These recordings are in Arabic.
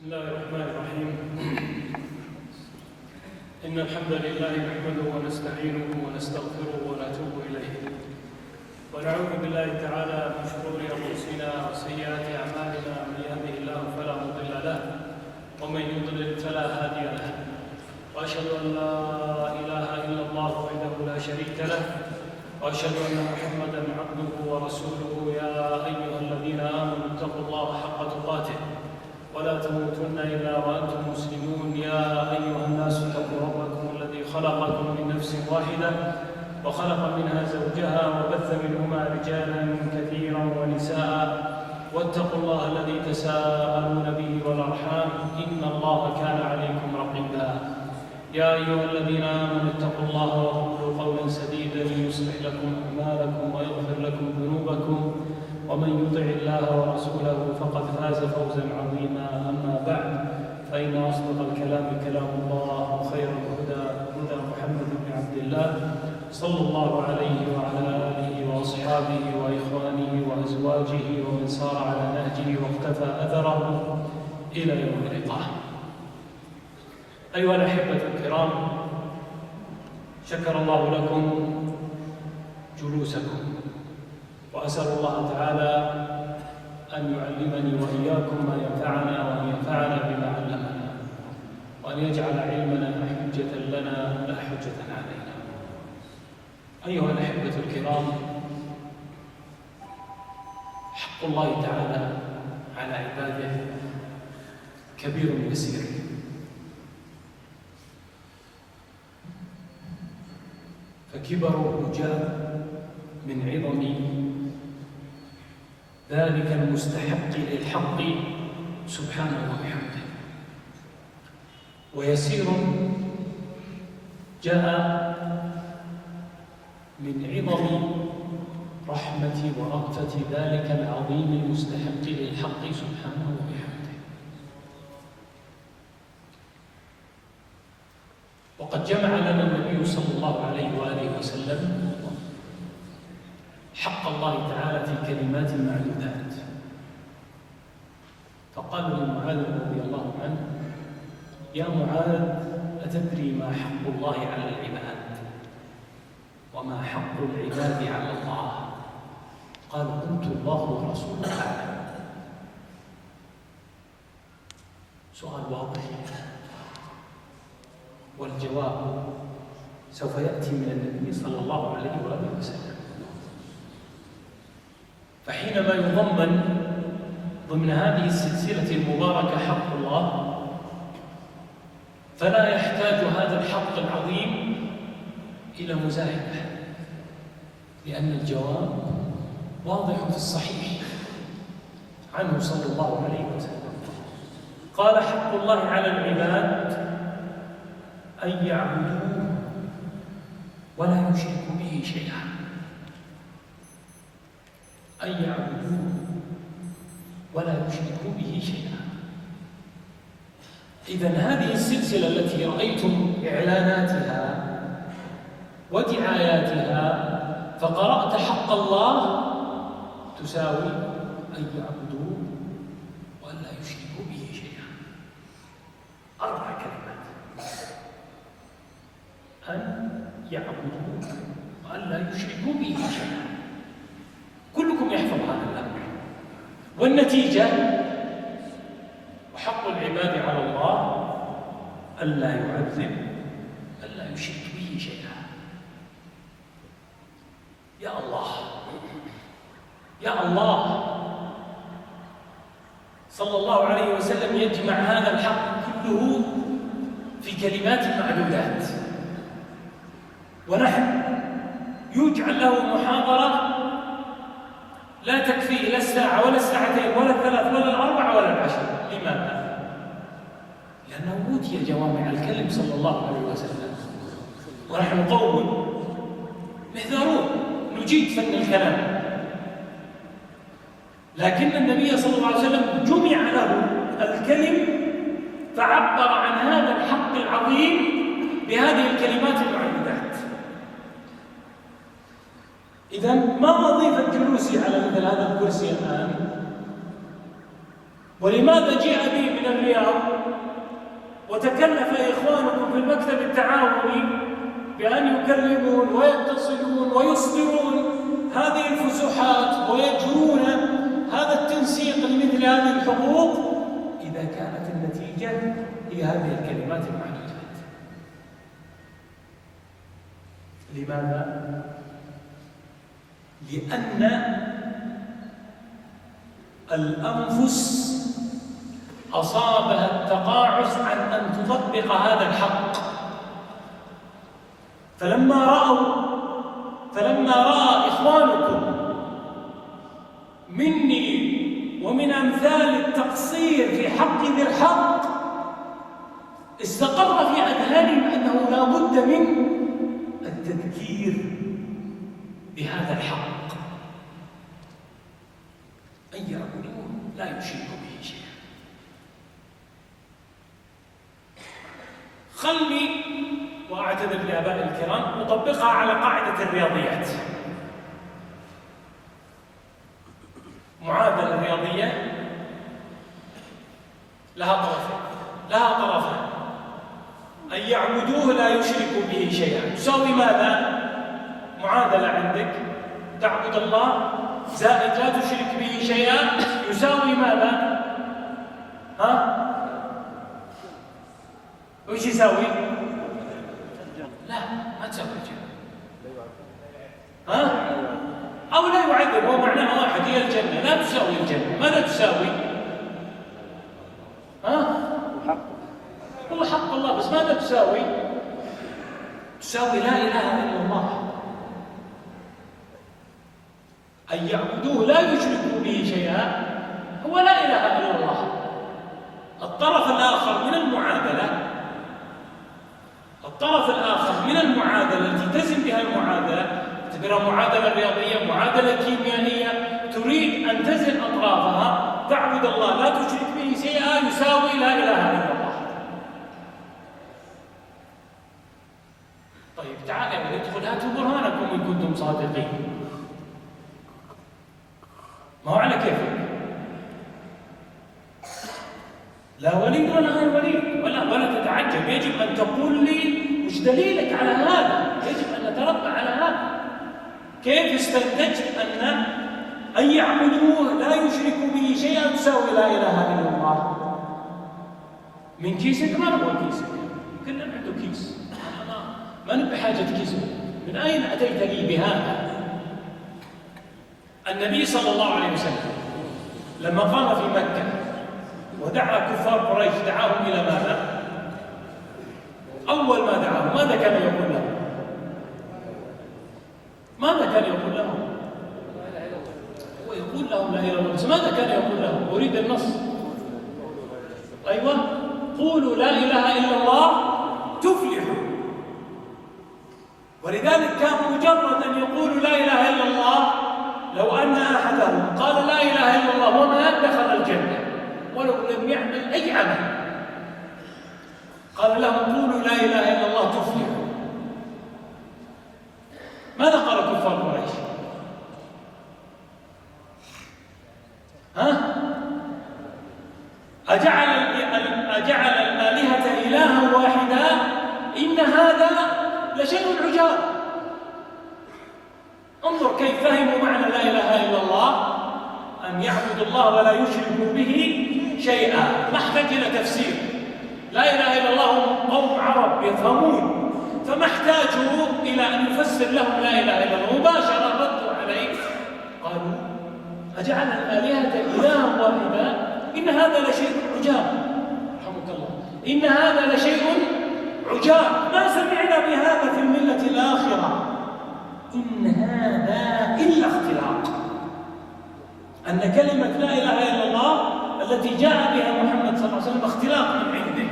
بسم الله الرحمن الرحيم. إن الحمد لله نحمده ونستعينه ونستغفره ونتوب إليه، ونعوذ بالله تعالى من شرور أنفسنا وسيئات أعمالنا. من يهده الله فلا مضل له ومن يضلل فلا هادي له، وأشهد أن لا إله إلا الله وحده لا شريك له، وأشهد أن محمدًا عبده ورسوله. يا أيها الذين آمنوا اتقوا الله حق تقاته ولا تموتن إلا وأنتم مسلمون. يا أيها الناس اتقوا ربكم الذي خلقكم من نفس واحدة وخلق منها زوجها وبث منهما رجالا كثيرا ونساء، واتقوا الله الذي تساءلون به والأرحام إن الله كان عليكم رقيبا. يا أيها الذين آمنوا اتقوا الله وقولوا قولا سديدا يصلح لكم أعمالكم ويغفر لكم ذنوبكم، ومن يطع الله ورسوله فقد فاز فوزا عظيما. أما بعد، فإن أصدق الكلام كلام الله، وخير الهدى هدى محمد بن عبد الله صلى الله عليه وعلى آله وأصحابه وإخوانه وأزواجه ومن سار على نهجه واقتفى أثره إلى يوم اللقاء. أيها الأحبة الكرام، شكر الله لكم جلوسكم، وأسأل الله تعالى أن يعلمني وإياكم ما ينفعنا، وأن ينفعنا بما علمنا، وأن يجعل علمنا حجة لنا لا حجة علينا. أيها الأحبة الكرام، حق الله تعالى على عباده كبير يسير، فكبره جاء من عظم ذلك المستحق للحق سبحانه وبحمده، ويسير جاء من عظم رحمة ورأفة ذلك العظيم المستحق للحق سبحانه وبحمده. وقد جمع لنا النبي صلى الله عليه وآله وسلم حق الله تعالى في كلمات معدودات، فقال لمعاذ رضي الله عنه: يا معاذ، أتدري ما حق الله على العباد وما حق العباد على الله؟ قال: قلت الله ورسوله أعلم. سؤال واضح، والجواب سوف يأتي من النبي صلى الله عليه وآله وسلم. فحينما يضمن ضمن هذه السلسلة المباركة حق الله، فلا يحتاج هذا الحق العظيم إلى مزايدة، لأن الجواب واضح في الصحيح عنه صلى الله عليه وسلم. قال: حق الله على العباد أن يعبدوه ولا يشركوا به شيئا. أن يعبدوه ولا يشركوا به شيئا. إذن هذه السلسلة التي رأيتم إعلاناتها ودعاياتها، فقرأت حق الله تساوي أن يعبدوه ولا يشركوا به شيئا. 4 كلمات: أن يعبدوه ولا يشركوا به شيئا. كلكم يحفظ هذا الأمر، والنتيجة: وحق العباد على الله ألا يعذب ألا يشرك به شيئا. يا الله يا الله، صلى الله عليه وسلم يجمع هذا الحق كله في كلمات معدودات، ونحن يجعل له محاضرة لا تكفي لا الساعة ولا الساعتين ولا الثلاث ولا الأربع ولا العشر. لماذا؟ لأنه أوتي جوامع الكلم صلى الله عليه وسلم، ونحن قوم محذرون نجيد فن الكلام، لكن النبي صلى الله عليه وسلم جمع له الكلم فعبر عن هذا الحق العظيم بهذه الكلمات المعدودات. إذن ما وظيفة جلوسي على مثل هذا الكرسي الآن ولماذا جاء به من الرياض وتكلف إخوانكم في المكتب التعاوني بأن يكلمون ويتصلون ويصدرون هذه الفسحات ويجرون هذا التنسيق لمثل هذه الحقوق إذا كانت النتيجة هي هذه الكلمات المعدودات؟ لماذا؟ لأن الأنفس أصابها التقاعس عن أن تطبق هذا الحق، فلما رأى إخوانكم مني ومن أمثال التقصير في حق ذي الحق استقر في أذهانهم أنه لا بد من التذكير بهذا الحق. أن يعبدون لا يشركوا به شيئا. خلني وأعتذر لآبائي الكرام أطبقها على قاعدة الرياضيات. معادلة الرياضية لها طرفين. أن يعبدوه لا يشركوا به شيئا تساوي ماذا؟ معادلة عندك تعبد الله زائد لا تشرك به شيئا يساوي ماذا؟ وش يساوي؟ لا ما تساوي الجنة. أو لا يعذب، هو معناها واحد، هي الجنة لا تساوي الجنة. ماذا تساوي؟ هو حق الله، بس ماذا تساوي؟ تساوي لا إله إلا الله. أن يعبدوه لا يشركوا به شيئا هو لا إله إلا الله. الطرف الآخر من المعادلة التي تزن بها المعادلة اعتبرها معادلة رياضية، معادلة كيميائية، تريد أن تزن أطرافها. تعبد الله لا تشرك به شيئا يساوي لا إله إلا الله. طيب تعالوا ندخل، هاتوا برهانكم إن كنتم صادقين. ما هو على كيفك، لا وليد ولا غير وليد، ولا تتعجب. يجب أن تقول لي وش دليلك على هذا، يجب أن نتربى على هذا. كيف استنتجت أن يعبدوه لا يشركوا به شيئا تساوي لا إله إلا الله؟ من كيسك؟ ما نبغى كيسك، كلنا عنده كيس، ما نبي حاجة كيس. من أين أتيت لي بهذا؟ النبي صلى الله عليه وسلم لما قام في مكة ودعا كفار قريش دعاهم إلى ماذا؟ أول ما دعاهم ماذا كان يقول لهم؟ هو يقول لهم لا إله إلا الله، بس ماذا كان يقول لهم؟ أريد النص. أيوة، قولوا لا إله إلا الله تفلحوا. ولذلك كان مجرد أن يقولوا لا إله إلا الله، لو أن أحدهم قال لا إله إلا الله وما دخل الجنة ولو لم يعمل أي عمل، قال لهم قولوا لا إله إلا الله تفلحوا. ماذا قال كفار قريش؟ أجعل الآلهة إلها واحدا إن هذا لشيء عجاب. انظر كيف فهموا معنى لا إله إلا الله، أن يعبدوا الله ولا يشركوا به شيئا، ما احتاج إلى تفسير. لا إله إلا الله هم قوم عرب يفهمون، فما احتاجوا إلى أن يفسر لهم لا إله إلا الله، مباشرة ردوا عليه قالوا أجعل الآلهة إلها واحدا إن هذا لشيء عجاب. رحمك الله، إن هذا لشيء عجاب، ما سمعنا بهذا في الملة الآخرة، إن هذا إلا اختلاق. أن كلمة لا إله إلا الله التي جاء بها محمد صلى الله عليه وسلم اختلاق من عنده.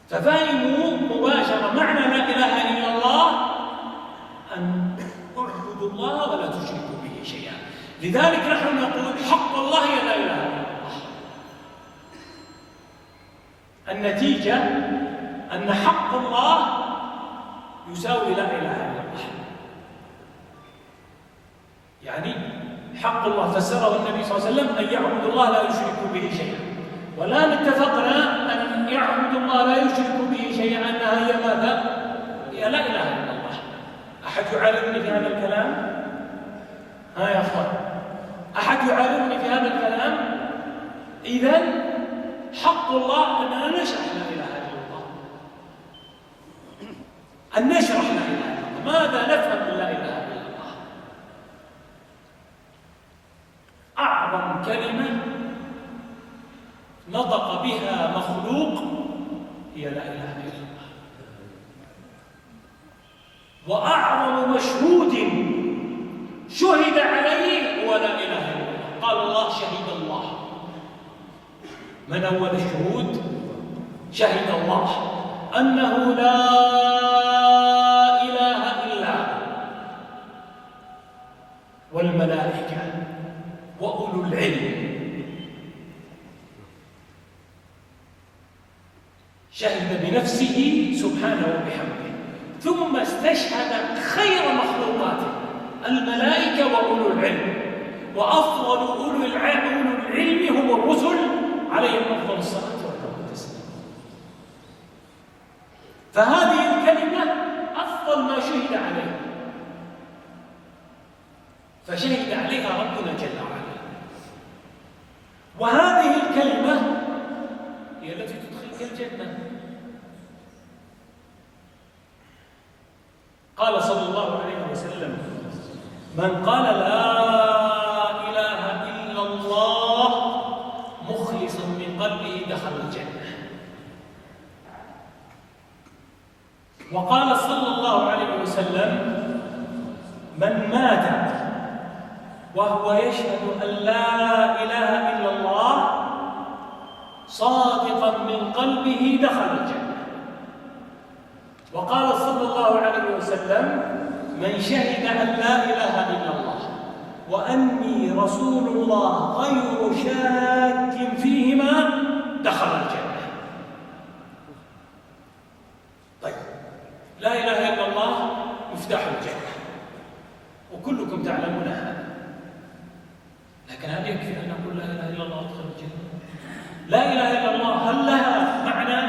ففهموا مباشرة معنى لا إله إلا الله أن اعبدوا الله ولا تشركوا به شيئا. لذلك نحن نقول حق الله هي لا إله إلا الله. النتيجة أن حق الله يساوي لا إله إلا الله. يعني حق الله فسره النبي صلى الله عليه وسلم أن يعبدوا الله لا يشركوا به شيئا. والآن اتفقنا أن يعبدوا الله لا يشركوا به شيئا أنها هي ماذا؟ هي لا إله إلا الله. أحد يعارضني في هذا الكلام؟ ها يا أخوان، أحد يعارضني في هذا الكلام؟ إذن حق الله أننا نشرح لا إله إلا الله، أن نشرح لا إله إلا الله. ماذا نفهم من لا إله إلا الله؟ أعظم كلمة نطق بها مخلوق هي لا إله إلا الله، وأعظم مشهود شهد عليه هو لا إله إلا الله. قال الله شهد الله. من أول الشهود؟ شهد الله أنه لا إله إلا هو، والملائكة وأولو العلم. شهد بنفسه سبحانه وبحمده، ثم استشهد خير مخلوقاته الملائكة وأولو العلم، وأفضل أولو العلم هم الرسل عليهم أفضل الصلاة والتسليم. فهذه الكلمة أفضل ما شهد عليه، فشهد عليها ربنا جل وعلا. وهذه الكلمة هي التي تدخلك الجنة. قال صلى الله عليه وسلم: من قال لا إله إلا الله مخلصا من قلبه دخل الجنة. وقال صلى الله عليه وسلم: من مات وهو يشهد أن لا إله إلا الله صادقا من قلبه دخل الجنة. وقال صلى الله عليه وسلم: من شهد أن لا إله إلا الله وأني رسول الله غير شاك فيهما دخل الجنة. طيب، لا إله إلا الله مفتاح الجنة، وكلكم تعلمون هذا، لكن هل يكفي أن نقول لا إله إلا الله ادخل الجنة؟ لا إله إلا الله هل لها معنى؟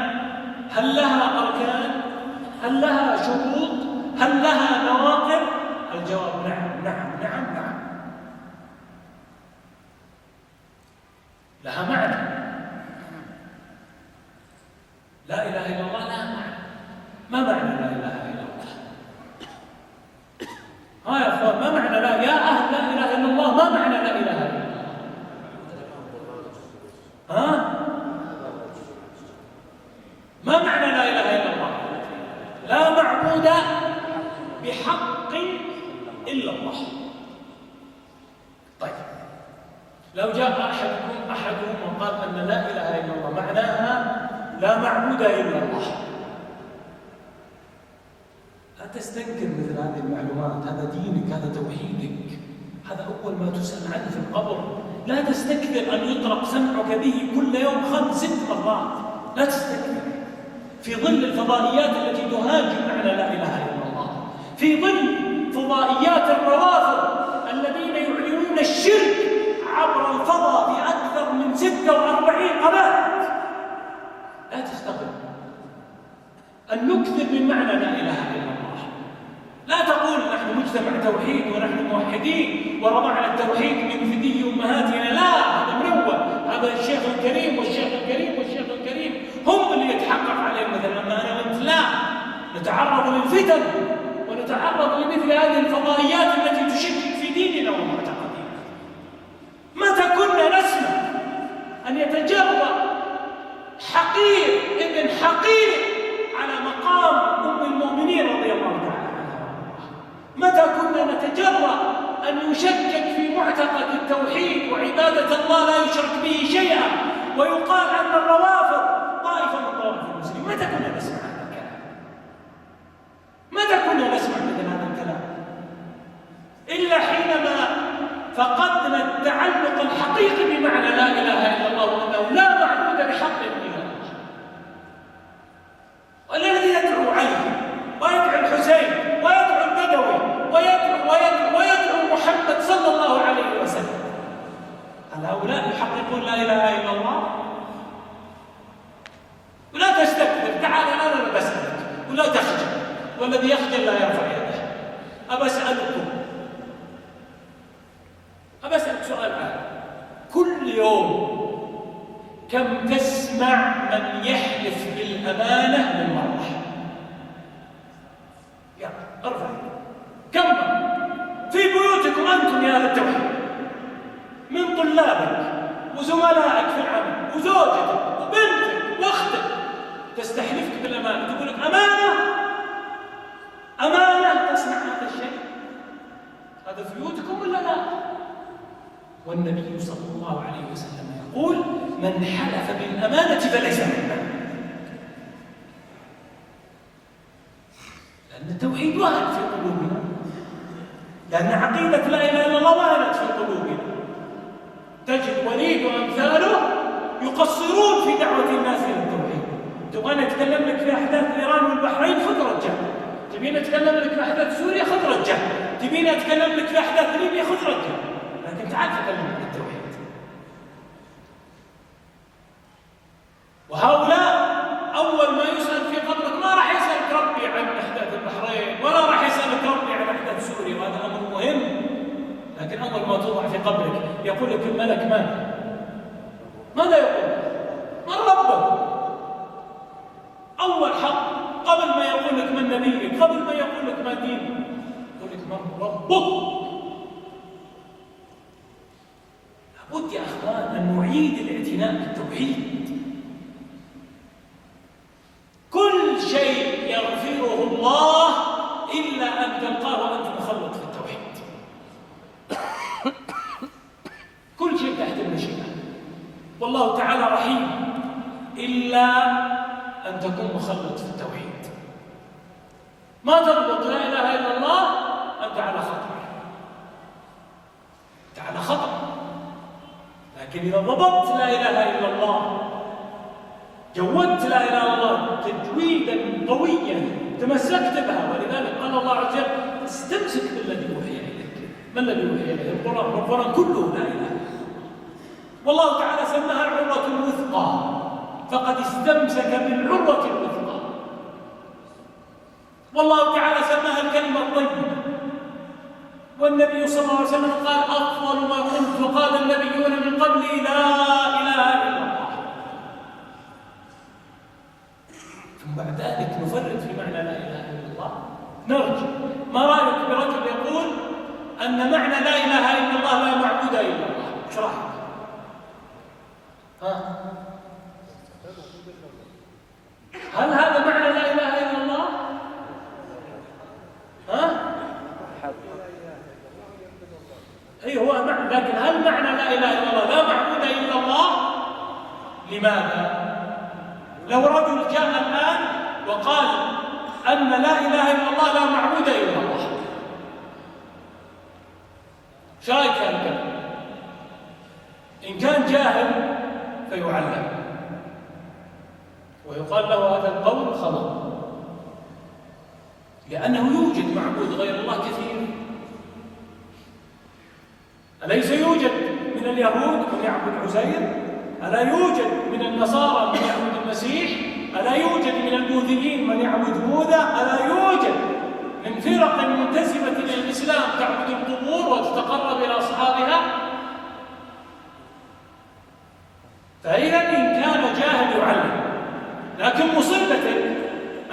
هل لها أركان؟ هل لها شروط؟ هل لها نواقض؟ الجواب نعم نعم نعم نعم. لها معنى. لا إله إلا الله لها معنى. ما معنى لا إله إلا الله؟ ها يا أخوان، ما معنى يا أهل لا إله إلا الله، ما معنى لا إله إلا الله؟ ها؟ ما معنى لا إله إلا الله؟ لا معبود بحق إلا الله. طيب، لو جاء أحدهم وقال أن لا إله إلا الله معناها لا معبود إلا الله، لا تستنكر مثل هذه المعلومات. هذا دينك، هذا توحيدك، هذا أول ما تسأل عنه في القبر. لا تستكثر أن يطرق سمعك به كل يوم 5-6 مرات. لا تستكثر في ظل الفضائيات التي تهاجم معنى لا إله إلا الله، في ظل فضائيات الروافض الذين يعلنون الشرك عبر الفضاء في أكثر من 46 قناة. لا تستغرب أن نكثر من معنى لا إله إلا الله. لا تقول نحن مجتمع توحيد ونحن موحدين ورضعنا التوحيد من ثدي أمهاتنا. لا، هذا منور. هذا الشيخ الكريم والشيخ الكريم والشيخ الكريم هم اللي يتحقق عليهم مثلا. أما أنا وأنت لا، نتعرض للفتن ونتعرض لمثل هذه الفضائيات التي تشكك في ديننا ومعتقدنا. متى كنا نسمع أن يتجرأ حقير ابن حقير على مقام أم المؤمنين رضي الله تعالى عنها؟ متى كنا نتجرأ أن يشكك في معتقد التوحيد وعبادة الله لا يشرك به شيئا، ويقال أن الروافض طائفة من طوائف المسلمين؟ متى كنا نسمع هذا الكلام؟ متى كنا نسمع مثل هذا الكلام؟ إلا حينما فقدنا التعلق الحقيقي بمعنى لا إله إلا الله، وأنه لا معبود بحق إلا الله. والذي يدعو علي ويدعو الحسين ويدعو البدوي ويدعو محمد صلى الله عليه وسلم تقول لا إله إلا الله؟ ولا تستكبر، تعال أنا بسألك، ولا تخجل، والذي يخجل لا يرفع يده. أبى أسألك سؤال عام. كل يوم كم تسمع من يحلف بالأمانة من مرة؟ يا ارفع. كم في بيوتكم أنتم يا أهل التوحيد من طلابك وزملائك في العمل وزوجتك وبنتك واختك تستحلفك بالأمانة، تقول لك أمانة تصنع هذا الشيء؟ هذا في بيوتكم ولا لا؟ والنبي صلى الله عليه وسلم يقول: من حلف بالأمانة فليس منا. لأن التوحيد وهن في قلوبنا، لأن عقيدة لا إله إلا الله وهنت في قلوبنا. تجد وليد وأمثاله يقصرون في دعوة الناس إلى التوحيد. تبغى نتكلم لك في أحداث إيران والبحرين؟ خذ رجال. تبين نتكلم لك في أحداث سوريا؟ خذ رجال. تبين أتكلم لك في أحداث ليبيا؟ خذ رجال. لكن تعال تكلم عن التوحيد. وهؤلاء أول ما يسأل في قبرك ما راح يسألك ربي عن أحداث البحرين، ولا راح يسألك ربي عن أحداث سوريا، وهذا أمر مهم. لكن أول ما توضع في قبرك يقول لك الملك ماذا يقول؟ من ربك؟ أول حق قبل ما يقول لك من نبيك، قبل ما يقول لك ما دينك، يقول لك من ربك. لابد يا أخوان أن نعيد الاعتناء بالتوحيد. كل شيء يغفره الله إلا أن تلقاه وأنت مخلط في التوحيد. كل شيء تحت المشيئة، والله تعالى رحيم، إلا أن تكون مخلط في التوحيد. ما تضبط لا إله إلا الله أنت على خطر، أنت على خطر. لكن إذا ضبطت لا إله إلا الله، جودت لا إله إلا الله تجويدا قويا، تمسكت بها. ولذلك قال الله عز وجل: استمسك بالذي أوحي إليك. ما الذي أوحي إليك؟ القرآن كله لا إله. والله تعالى سماها العروة الوثقى، فقد استمسك بالعروة الوثقى. والله تعالى سماها الكلمة الطيبة. والنبي صلى الله عليه وسلم قال: أفضل ما قلت وقال النبيون من قبلي لا إله إلا الله. ثم بعد ذلك نفرد في معنى لا إله إلا الله. نرجع. ما رأيك برجل يقول أن معنى لا إله إلا الله لا معبود إلا الله؟ ايش رأيك؟ هل هذا معنى لا إله إلا الله؟ أي هو معنى، لكن هل معنى لا إله إلا الله لا معبود إلا الله؟ لماذا؟ لو رجل جاء الآن وقال أن لا إله إلا الله لا معبود إلا الله، شايك الكلام. إن كان جاهل فيعلم ويقال له هذا القول خطأ، لأنه يوجد معبود غير الله كثير. أليس يوجد من اليهود من يعبد عزير؟ ألا يوجد من النصارى من يعبد المسيح؟ ألا يوجد من البوذيين من يعبد بوذا؟ ألا يوجد من فرق منتسبة إلى الإسلام تعبد القبور وتتقرب إلى أصحابها؟ فإذا إن كان جاهل يعلم، لكن مصيبته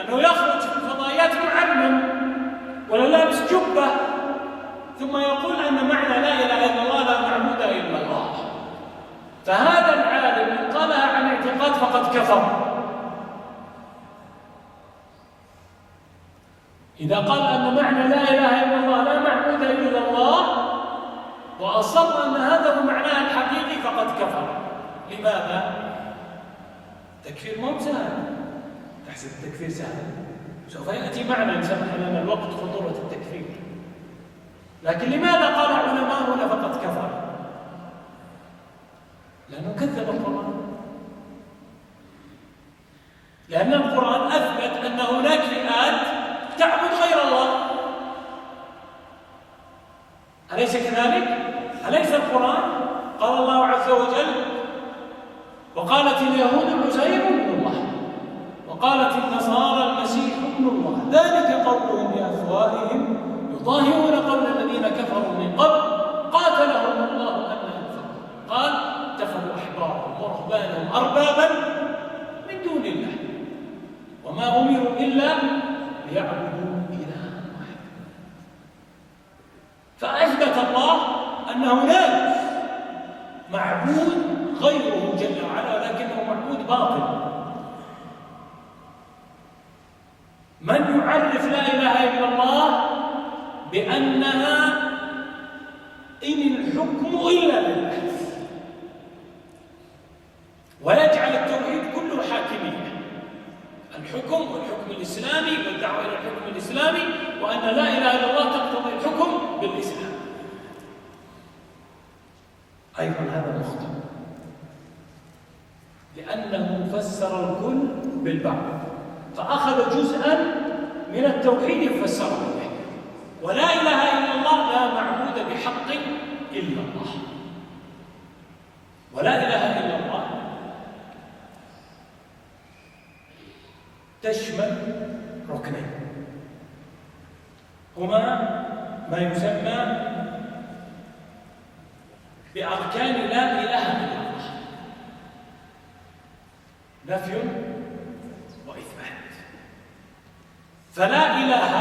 أنه يخرج في الفضائيات معمم ولا لابس جبة ثم يقول أن معنى لا إله إلا الله لا معبود إلا الله. فهذا العالم إن قالها عن اعتقاد فقد كفر. إذا قال أن معنى لا إله إلا الله لا معبود إلا الله وأصر أن هذا هو معناه الحقيقي فقد كفر. لماذا؟ تكفير مو سهل. تحسب التكفير سهل؟ سوف يأتي معنا إن سمح لنا الوقت خطورة التكفير. لكن لماذا قال علماؤنا فقد كفر؟ لأنه كذب القرآن. لأن القرآن أثبت أن هناك فئات تعبد غير الله. أليس كذلك؟ أليس القرآن قال الله عز وجل وقالت اليهود عزير ابن الله، وقالت النصارى المسيح ابن الله، ذلك قولهم بأفواههم يضاهئون قول الذين كفروا من قبل قاتلهم الله أن يؤفكون. قال اتخذوا أحبارهم ورهبانهم أربابا من دون الله وما أمروا إلا ليعبدوا إلها واحدا. فأثبت الله أن هناك معبود غيره جل وعلا، ولكنه معبود باطل. من يعرف لا إله إلا الله بأنها إن الحكم إلا لله، ويجعل التوحيد كله حاكمية، الحكم والحكم الإسلامي والدعوة إلى الحكم الإسلامي، وأن لا إله إلا الله تقتضي الحكم بالإسلام. أيضا هذا مخطئ، لأنه فسر الكل بالبعض، فأخذ جزءا من التوحيد فسره به. ولا إله إلا الله لا معبود بحق إلا الله، ولا إله إلا الله تشمل ركنين هما ما يسمى بأركان لا إله إلا الله: نفي وإثبات. فلا إله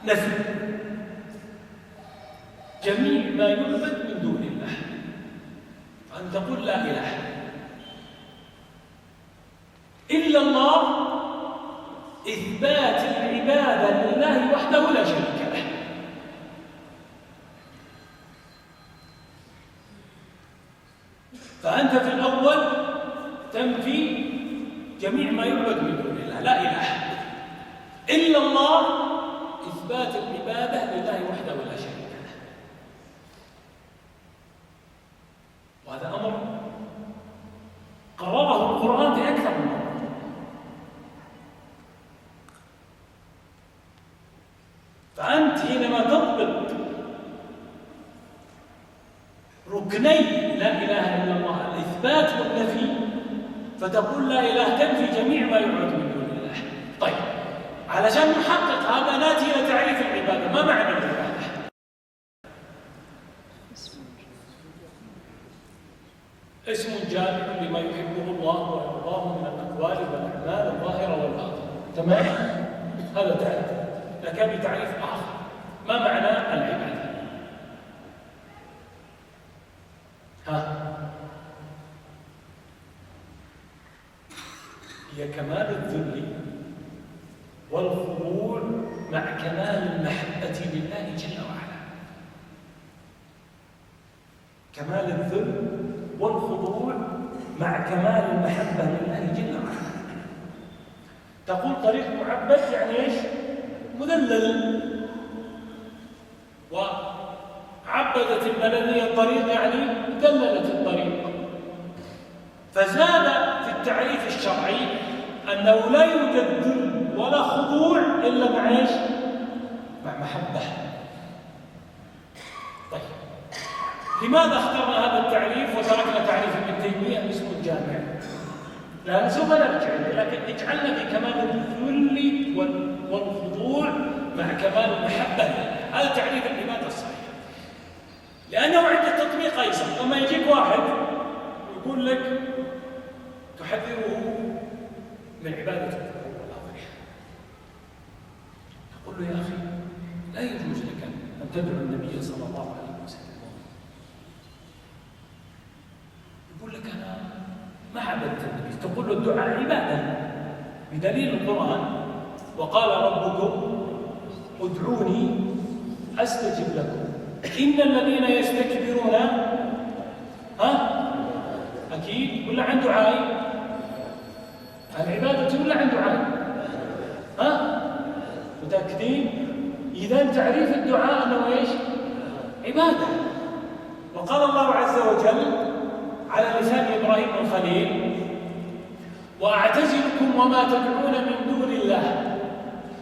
نفي جميع ما يعبد من دون الله، أن تقول لا إله إلا الله إثبات العبادة لله وحده لا شريك له. فأنت في الأول تنفي جميع ما يعبد من دون الله، لا إله إلا الله إثبات العبادة لله وحده ولا شريك له. وهذا أمر قرره القرآن في أكثر من مرة. فأنت حينما تضبط ركني لا إله إلا الله الإثبات والنفي، فتقول لا إله تنفي جميع ما يعبد من دون الله. طيب، علشان نحقق هذا ناتي إلى تعريف العبادة. ما معنى العبادة؟ اسم جامع لما يحبه الله ويرضاه من الأقوال والأعمال الظاهرة والباطنة. تمام؟ هذا تعريف. لكن بتعريف آخر، ما معنى العبادة؟ هي كمال الذل والخضوع مع كمال المحبة لله جل وعلا. كمال الذل والخضوع مع كمال المحبة لله جل وعلا. تقول طريق معبد يعني ايش؟ مذلل. وعبدت المدنية الطريق يعني دللت الطريق. فزاد في التعريف الشرعي أنه لا يوجد ذل ولا خضوع إلا مع ايش؟ مع محبة. طيب، لماذا اخترنا هذا التعريف وتركنا تعريف ابن تيمية اسمه الجامع؟ لأن سوف نرجع إليه، لكن اجعلنا في كمال الذل والخضوع مع كمال المحبة. هذا تعريف العبادة الصحيح، لأنه عند التطبيق أيسر. لما يجيك واحد يقول لك تحذره من عبادة الأضرحة، تقول له يا أخي لا يجوز لك أن تدعو النبي صلى الله عليه وسلم. يقول لك أنا ما عبدت النبي. تقول له الدعاء عبادة بدليل القرآن: وقال ربكم ادعوني أستجب لكم إن الذين يستكبرون أكيد ولا عن دعائي؟ العبادة ولا عن دعائي؟ متأكدين؟ إذا تعريف الدعاء أنه إيش؟ عبادة. وقال الله عز وجل على لسان إبراهيم الخليل: وأعتزلكم وما تدعون من دون الله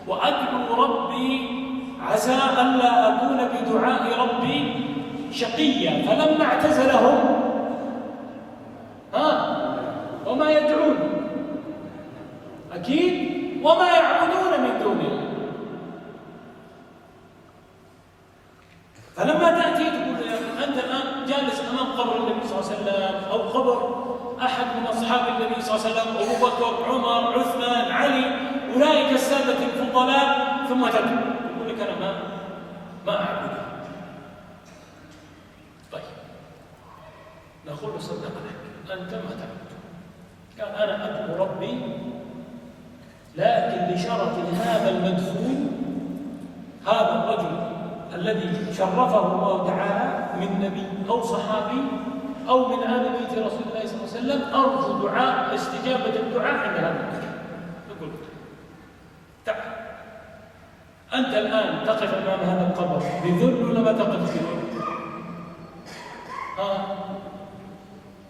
وأدعو ربي عسى ألا أكون بدعاء ربي شقيا. فلما اعتزلهم أو قبر أحد من أصحاب النبي صلى الله عليه وسلم، أبو بكر، عمر، عثمان، علي، أولئك السادة الفضلاء، ثم تدعو يقول لك أنا ما أعبده. طيب نقول له صدق لك، أنت ما تعبده. قال أنا أدعو ربي، لكن لشرف هذا المدفون، هذا الرجل الذي شرفه الله تعالى من نبي أو صحابي أو من آل بيت رسول الله صلى الله عليه وسلم، أرجو دعاء استجابة الدعاء عند هذا المكان. يقول تعال أنت الآن تقف أمام هذا القبر بذل ولا ما تقف بذل؟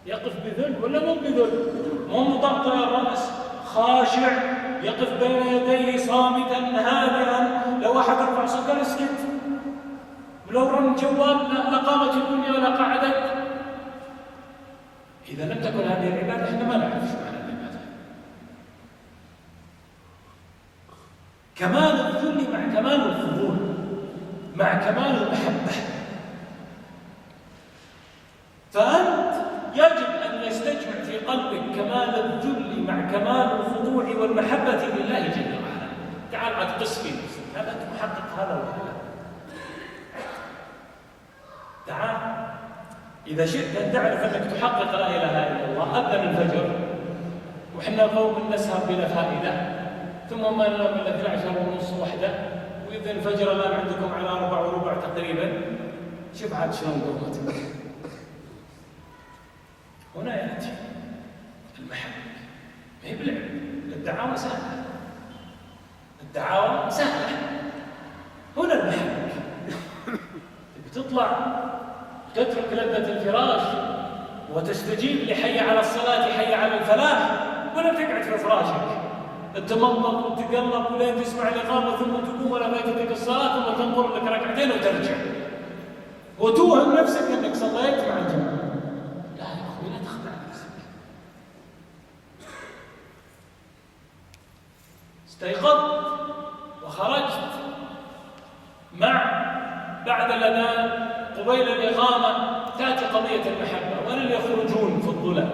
يقف بذل ولا مو بذل؟ مو مطأطئ الرأس، خاشع، يقف بين يديه صامتا هادئا. لو أحد رفع صوته اسكت، ولو رن جوال لقامت الدنيا ولا قعدت. إذا لم تكن هذه العبادة احنا ما نعرف شو معنى العبادة. كمال الذل مع كمال الخضوع مع كمال المحبة. فأنت يجب أن يستجمع في قلبك كمال الذل مع كمال الخضوع والمحبة لله جل وعلا. تعال عاد قس في نفسك، هل أنت محقق هذا ولا لا؟ تعال إذا شئت أن تعرف أنك تحقق لا إله إلا الله، أذن الفجر وحنا قوم نسهر بلا فائدة، ثم ما ننام إلا 12:30 1، وإذا الفجر الآن عندكم على 4:15 تقريبا. شوف عاد شلون قومتك. هنا يأتي المحبة، ما هي بالعلم. الدعاوى سهلة، الدعاوى سهلة. هنا المحبة. بتطلع تترك لذة الفراش وتستجيب لحي على الصلاة حي على الفلاح، ولا تقعد في فراشك تتمنط وتقلب ولين تسمع الإقامة ثم تقوم ولا فاتتك الصلاة ثم تنظر لك ركعتين وترجع وتوهم نفسك أنك صليت مع الجماعة. لا يا أخوي، لا تخدع نفسك. استيقظت وخرجت بعد الأذان قبيل الإقامة، تأتي قضية المحبة. وأنا اللي يخرجون في الظلام،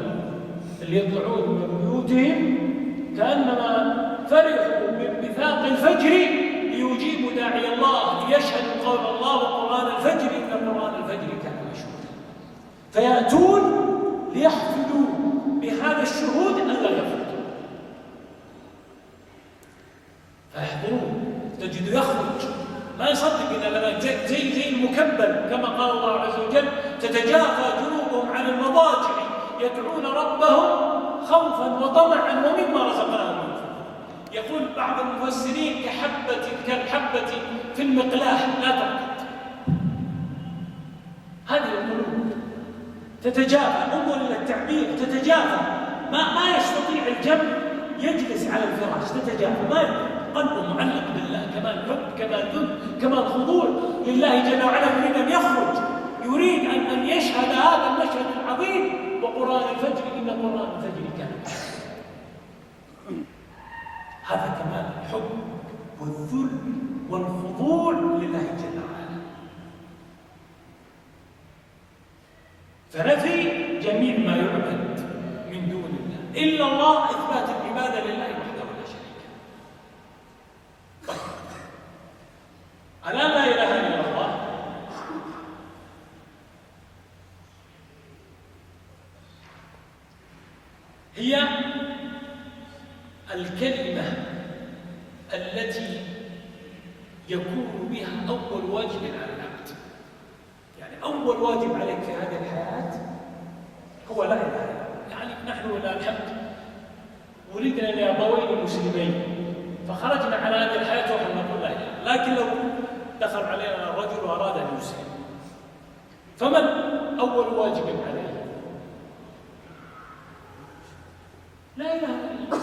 اللي يطلعون من بيوتهم كأنما فرحوا بميثاق الفجر ليجيبوا داعي الله، ليشهدوا قول الله وقرآن الفجر إن قرآن الفجر كان مشهودا، فيأتون ليحفلوا بهذا الشهود ألا يفوتوا، فيحضرون. تجد يخرج ما يصدق إن لما زي المكبل كما قال الله عز وجل: تتجافى جنوبهم عن المضاجع يدعون ربهم خوفا وطمعا ومما رزقناهم ينفقون. يقول بعض المفسرين كالحبة في المقلاة لا تركض. هذه القلوب تتجافى، انظر إلى التعبير، تتجافى، ما يستطيع الجنب يجلس على الفراش، تتجافى، ما يقدر. قلبه معلق بالله، كمال حب، كمال ذل، كمال خضوع لله جل وعلا. يريد أن يخرج، يريد أن يشهد هذا المشهد العظيم وقرآن الفجر إن قرآن الفجر كان مشهودا. هذا كمال الحب والذل والخضوع لله جل وعلا. فنفي جميع ما يعبد من دون الله إلا الله، إثبات العبادة لله وحده لا شريك له. الآن لا إله إلا الله هي الكلمة التي يكون بها أول واجب على العبد. يعني أول واجب عليك في هذه الحياة هو لا إله إلا الله. يعني نحن ولله الحمد ولدنا لأبوين مسلمين، فخرجنا على هذه الحياة ونحن نقول لا إله. لكن لو دخل علينا رجل وأراد أن يسلم، فمن أول واجب عليه؟ لا إله إلا الله.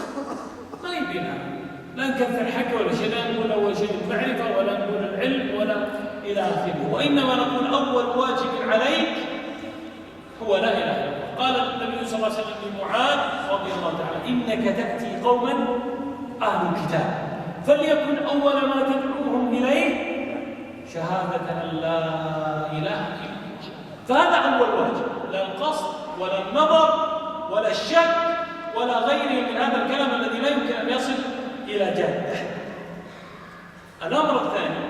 ما يبينا لا نكثر حكي ولا شيء، لا نقول أول شيء المعرفة ولا نقول العلم ولا إلى آخره، وإنما نقول أول واجب عليك هو لا إله إلا الله. قال النبي صلى الله عليه وسلم لمعاذ رضي الله تعالى: إنك تأتي قوما أهل الكتاب فليكن أول ما تدعوهم إليه شهادة أن لا إله إلا الله. فهذا أول واجب، لا القصد ولا النظر ولا الشك ولا غيره من هذا الكلام الذي لا يمكن أن يصل إلى جادة. الأمر الثاني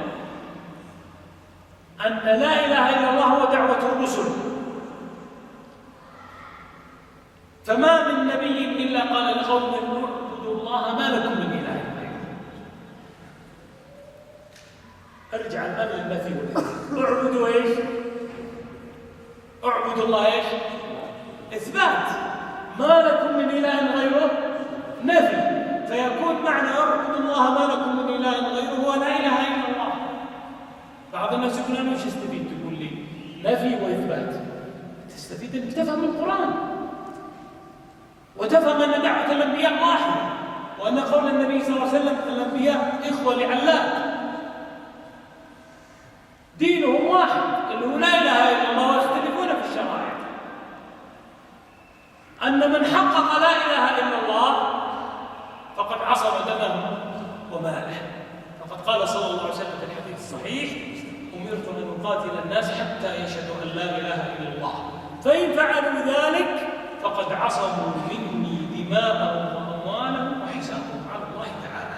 أن لا إله إلا الله هو دعوة الرسل، فما من نبي إلا قال لقومه اعبدوا الله ما لكم من إله غيره. ارجع الآن للنفي والإثبات. اعبدوا ايش؟ اعبدوا الله ايش؟ إثبات. ما لكم من إله غيره نفي، فيكون معنى اعبدوا الله ما لكم من إله غيره هو لا إله إلا الله. بعض الناس يقول أنا وش استفيد؟ تقول لي نفي وإثبات. تستفيد أنك تفهم القرآن وتفهم أن دعوة الأنبياء واحدة، وأن قول النبي صلى الله عليه وسلم الأنبياء إخوة لعلات، دينهم واحد اللي هو لا إله إلا الله، ويختلفون في الشرائع. أن من حقق لا إله إلا الله فقد عصم دمه وماله، فقد قال صلى الله عليه وسلم في الحديث الصحيح أمرت أن أقاتل الناس حتى يشهدوا أن لا إله إلا الله، فإن فعلوا ذلك فقد عصموا مني دماءهم وأموالهم وحسابهم على الله تعالى.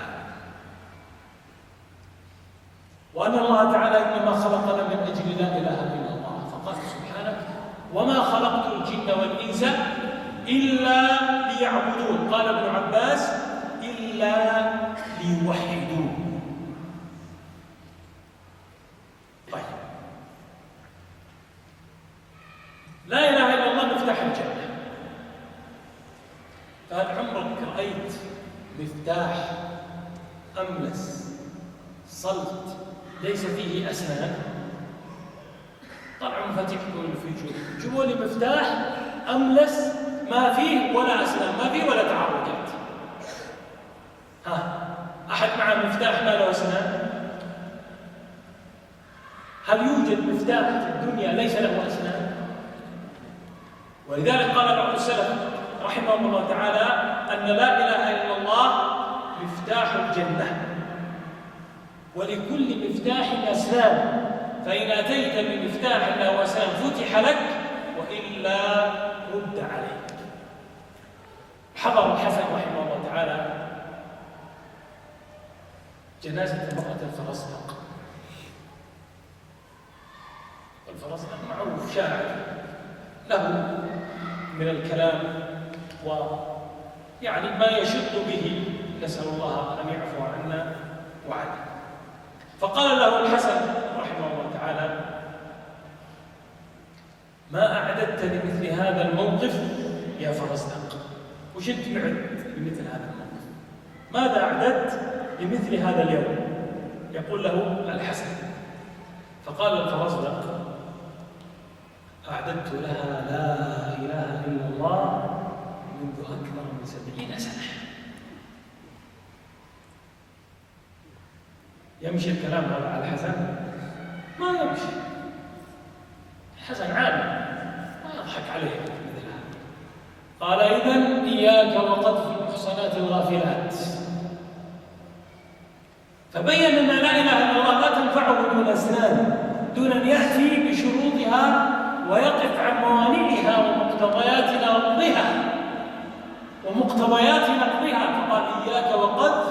وأن الله تعالى إنما خلقنا من أجل لا إله إلا الله، فقال سبحانه وما خلقت الجن والإنس إلا ليعبدون. قال ابن عباس إلا ليوحدون. طيب، لا إله إلا الله مفتاح الجنة. فهل عمرك رأيت مفتاح أملس صلت ليس فيه أسنان؟ طلعوا مفاتيح يقولوا في جيبوا لي مفتاح أملس ما فيه ولا أسنان، ما فيه ولا تعرجات. أحد معه مفتاح ما له أسنان؟ هل يوجد مفتاح في الدنيا ليس له أسنان؟ ولذلك قال بعض السلف رحمهم الله تعالى أن لا إله إلا الله مفتاح الجنة، ولكل مفتاح أسنان، فإن أتيت بمفتاح له أسنان فتح لك وإلا رد عليك. حضر الحسن رحمه الله تعالى جنازة امرأة الفرزدق. والفرزدق معروف شاعر له من الكلام ويعني ما يشد به، نسأل الله أن يعفو عنا وعنه. فقال له الحسن رحمه الله تعالى ما أعددت لمثل هذا الموقف يا فرزدق؟ وش أنت معد لمثل هذا الموقف؟ ماذا أعددت لمثل هذا اليوم؟ يقول له الحسن. فقال الفرزدق أعددت لها لا إله إلا الله منذ أكثر من 70 سنة. يمشي الكلام هذا على الحسن؟ ما يمشي. الحسن عالم ما يضحك عليه مثل هذا. قال إذن إياك وقذف المحصنات الغافلات. فبين أن لا إله إلا الله لا تنفعه دون أسنان، دون أن يأتي بشروطها ويقف عن موانعها ومقتضيات نقضها. فقال إياك وقذف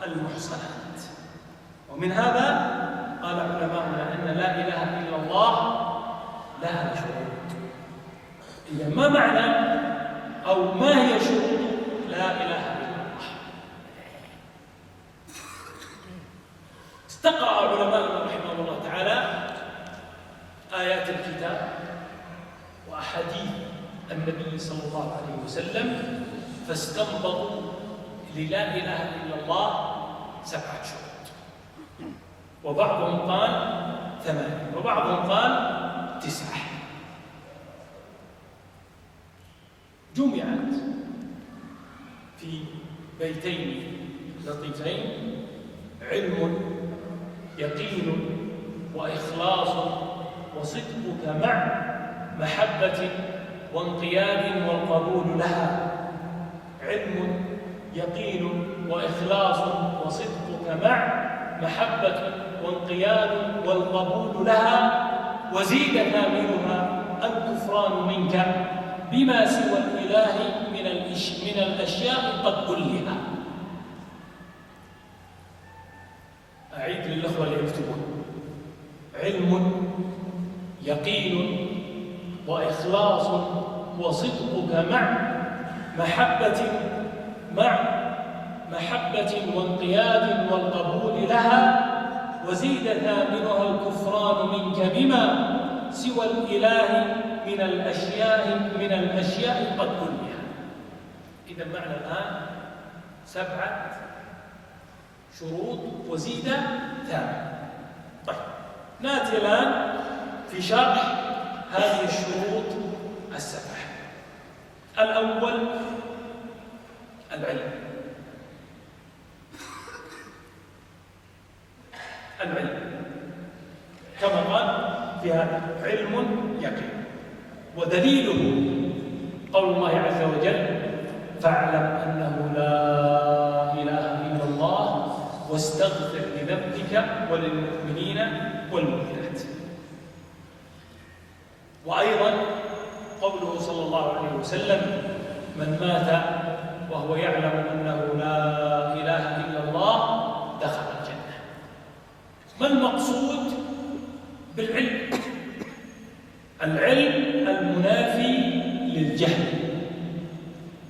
المحصنات. ومن هذا قال علماؤنا أن لا إله إلا الله لها شروط. إذا ما معنى أو ما هي شروط لا إله إلا الله؟ استقرأ علماؤنا رحمه الله تعالى آيات الكتاب وأحاديث النبي صلى الله عليه وسلم، فاستنبطوا للا إله إلا الله 7 شروط، وبعضهم قال 8 وبعضهم قال 9. جمعت في بيتين لطيفين: علم، يقين، وإخلاص، وصدقك مع محبة وانقياد والقبول لها. علم، يقين، وإخلاص، وصدقك مع محبة وانقياد والقبول لها. وزيد ثامنها الكفران منك بما سوى الإله من الأشياء قد ألها. أعيد للأخوة اللي يكتبون: علم، يقين، وإخلاص، وصدقك مع محبة وانقياد والقبول لها، وزيد ثامنها الكفران منك بما سوى الإله من الأشياء قد ألها. إذا معنى الآن 7 شروط وزيد ثامن. طيب، نأتي الآن في شرح هذه الشروط 7. الأول العلم. كما قال في هذا: علم، يقين. ودليله قول الله عز وجل: فاعلم أنه لا إله إلا الله واستغفر لذنبك وللمؤمنين والمؤمنات. وأيضا قوله صلى الله عليه وسلم: من مات وهو يعلم أنه لا إله إلا الله دخل الجنة. ما المقصود بالعلم؟ العلم المنافي للجهل.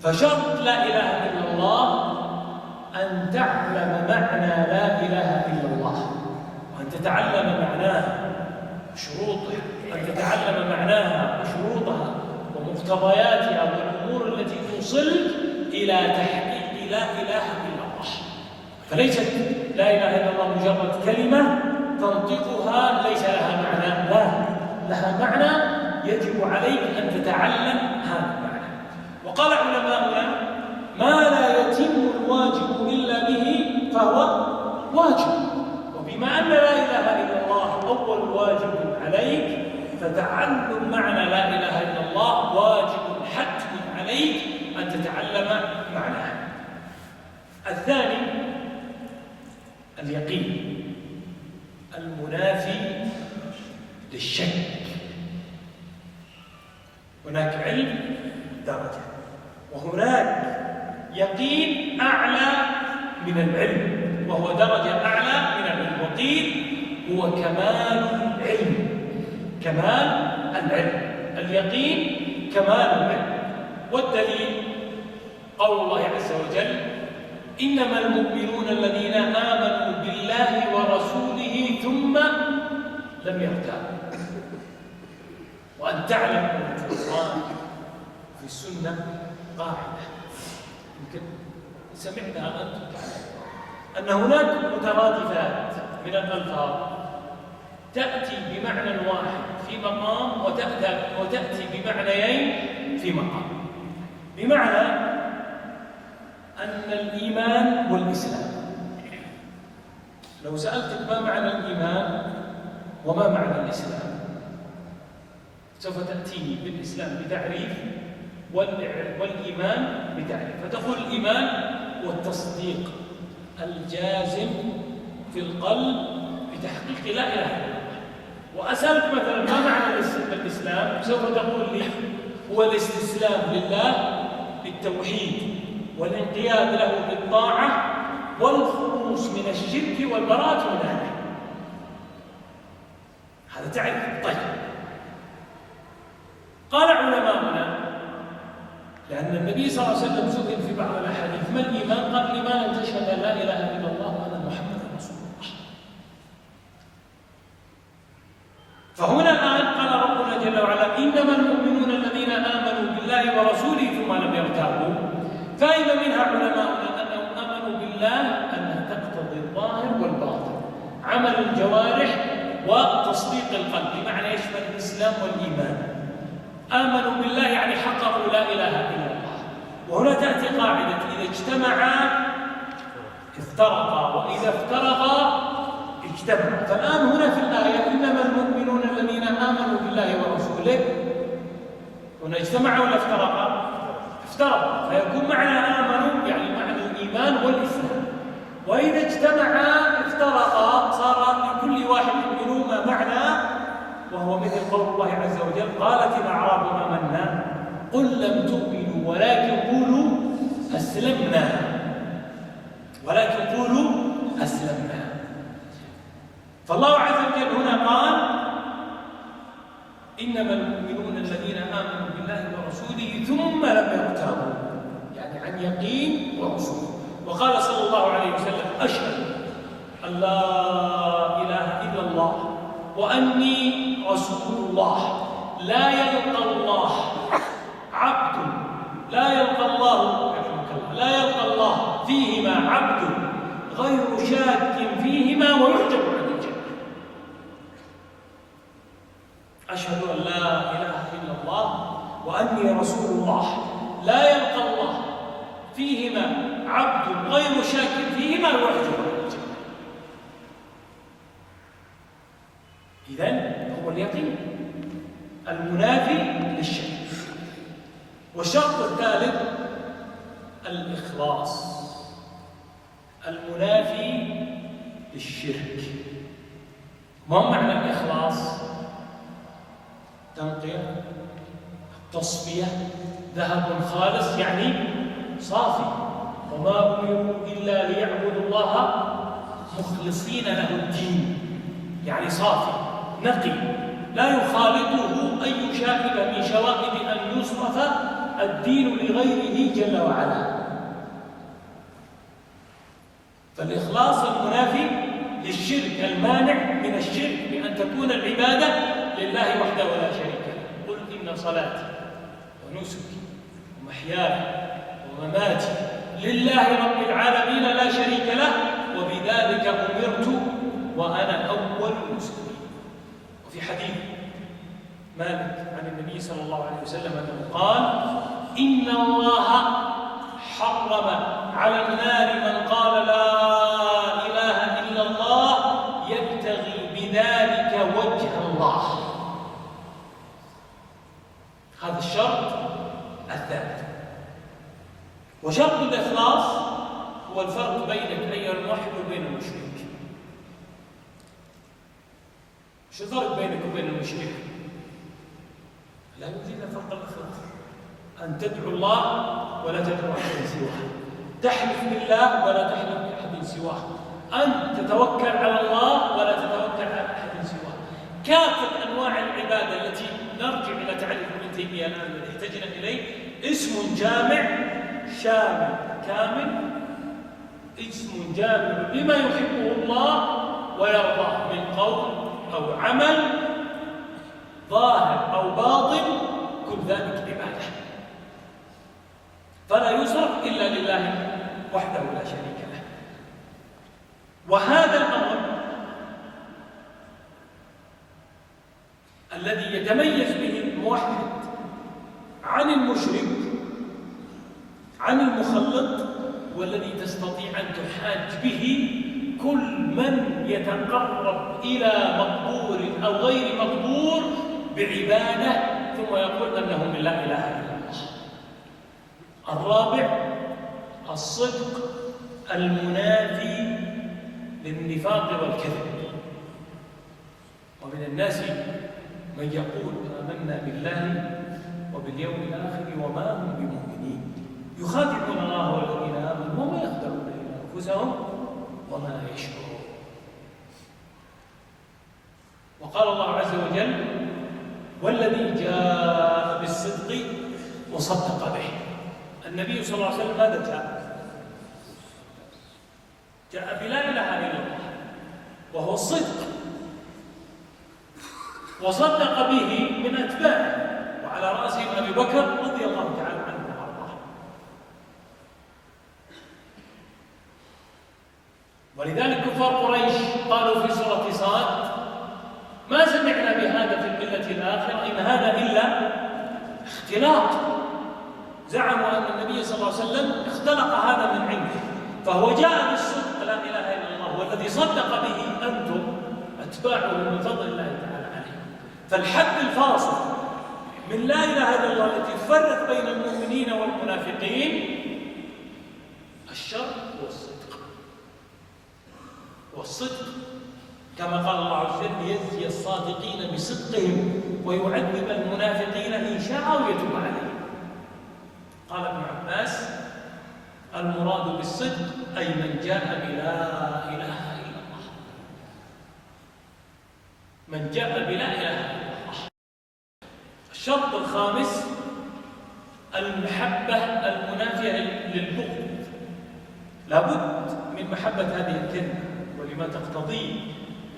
فشرط لا إله إلا الله أن تعلم معنى لا إله إلا الله، وأن تتعلم معناها وشروطها، أن تتعلم معناها وشروطها ومقتضياتها والأمور التي توصلك إلى تحقيق لا إله إلا الله. فليست لا إله إلا الله مجرد كلمة تنطقها ليس لها معنى، لا، لها معنى يجب عليك أن تتعلم هذا المعنى. وقال علماؤنا: ما لا يتم الواجب إلا به فهو واجب. وبما أن لا إله إلا الله أول واجب عليك، فتعلم معنى لا إله إلا الله واجب حتم عليك أن تتعلم معناها. الثاني اليقين المنافي للشك. هناك علم درجة، وهناك يقين أعلى من العلم، وهو درجة أعلى من العلم. وقيل هو كمال العلم. كمال العلم، اليقين كمال العلم. والدليل قول الله عز وجل: إنما المؤمنون الذين آمنوا بالله ورسوله ثم لم يرتابوا. وأن تعلم أن في القرآن في السنة قاعدة يمكن سمعتها أنتم، أن هناك مترادفات من الألفاظ تأتي بمعنى واحد في مقام وتأتي بمعنيين في مقام. بمعنى أن الإيمان والإسلام، لو سألتك ما معنى الإيمان وما معنى الإسلام، سوف تأتيني بالإسلام بتعريف والإيمان بتعريف. فتقول الإيمان والتصديق الجازم في القلب بتحقيق لا إله إلا الله. وأسألك مثلا ما معنى الإسلام، سوف تقول لي هو الاستسلام لله بالتوحيد والانقياد له بالطاعة والخلوص من الشرك والبراءة من أهله. هذا تعريف. طيب، قال علماؤنا: لأن النبي صلى الله عليه وسلم سئل في بعض الأحاديث: ما الإيمان؟ قال: الإيمان أن تشهد أن لا إله إلا الله وأن محمدا رسول الله. فهنا الآن قال ربنا جل وعلا: إنما المؤمنون الذين آمنوا بالله ورسوله ثم لم يرتابوا. فإذا منها علماؤنا أنهم آمنوا بالله أنها تقتضي الظاهر والباطن، عمل الجوارح وتصديق القلب، بمعنى يشمل الإسلام والإيمان. آمنوا بالله يعني حققوا لا إله إلا الله. وهنا تأتي قاعدة: إذا اجتمعا افترقا، وإذا افترقا اجتمعا. فالآن هنا في الآية: إنما المؤمنون الذين آمنوا بالله ورسوله، هنا اجتمعا ولا افترقا؟ افترقا. فيكون معنى آمنوا يعني معنى الإيمان والإسلام. وإذا اجتمعا افترقا، صار لكل واحد منهما معنى، وهو مثل قول الله عز وجل: قالت الأعراب آمنا قل لم تؤمنوا ولكن قولوا أسلمنا، ولكن قولوا أسلمنا. فالله عز وجل هنا قال إنما المؤمنون الذين آمنوا بالله ورسوله ثم لم يرتابوا، يعني عن يقين ورسول. وقال صلى الله عليه وسلم أشهد أن لا إله إلا الله وأني رسول الله. لا يلقى الله عبد لا يلقى الله فيهما عبد غير شاك فيهما ويحجب عن الجنة. أشهد أن لا إله إلا الله وأني رسول الله. لا يلقى الله فيهما عبد غير شاك فيهما ويحجب عن الجنة. إذن هو اليقين المنافي للشرك. والشرط الثالث الإخلاص المنافي للشرك. ما معنى الإخلاص؟ تنقية، تصفية، ذهب خالص يعني صافي. وما أمروا إلا ليعبدوا الله مخلصين له الدين، يعني صافي نقي لا يخالطه أي شائبة من شوائب أن يصرف الدين لغيره جل وعلا. فالإخلاص المنافي للشرك المانع من الشرك بأن تكون العبادة لله وحده ولا شريك له. قل إن صلاتي ونسكي ومحياي ومماتي لله رب العالمين لا شريك له وبذلك أمرت وأنا أول المسلمين. وفي حديث مالك عن النبي صلى الله عليه وسلم أنه قال إن الله حرم على النار من قال لا إله إلا الله يبتغي بذلك وجه الله. هذا الشرط الثالث. وشرط الإخلاص هو الفرق بينك أيها الموحد وبين المشرك. شو الفرق بينك وبين المشرك؟ لا يوجد فرق الإخلاص. أن تدعو الله ولا تدعو أحد سواه، تحلف بالله ولا تحلف بأحد سواه، أن تتوكل على الله ولا تتوكل على أحد سواه. كافة أنواع العبادة التي نرجع إلى تعريف ابن تيمية الآن الذي احتجنا إليه اسم جامع شامل كامل، اسم جامع لما يحبه الله ويرضاه من قول أو عمل ظاهر أو باطن، كل ذلك عبادة فلا يصرف إلا لله وحده لا شريك له. وهذا الأمر الذي يتميز به الموحد عن المشرك عن المخلط والذي تستطيع أن تحاج به كل من يتقرب إلى مقبول أو غير مقبول بعبادة ثم يقول أنه من لا إله إلا الله. الرابع الصدق المنافي للنفاق والكذب. ومن الناس من يقول آمنا بالله وباليوم الآخر وما هم بمؤمنين يخادعون الله والذين آمنوا وما يخدعون إلا أنفسهم وما يشعرون. وقال الله عز وجل والذي جاء بالصدق وصدق به. النبي صلى الله عليه وسلم ماذا جاء بلا إله إلا الله وهو الصدق، وصدق به من أتباعه وعلى رأسهم أبي بكر رضي الله تعالى عنه وأرضاه. ولذلك كفار قريش قالوا في سورة صاد ما سمعنا بهذا في الملة الآخرة إن هذا إلا اختلاط. زعموا أن النبي صلى الله عليه وسلم اختلق هذا من عنده، فهو جاء بالصدق لا إله إلا الله والذي صدق به أنتم أتباعه من فضل الله تعالى عليه. فالحد الفاصل من لا إله إلا الله التي تفرق بين المؤمنين والمنافقين الشر والصدق. والصدق كما قال الله عز وجل يجزي الصادقين بصدقهم ويعذب المنافقين إن شاء أو يتوب عليهم. قال ابن عباس: المراد بالصدق أي من جاء بلا إله إلا الله، من جاء بلا إله إلا الله. الشرط الخامس: المحبة المنافية للبغض. لابد من محبة هذه الكلمة ولما تقتضيه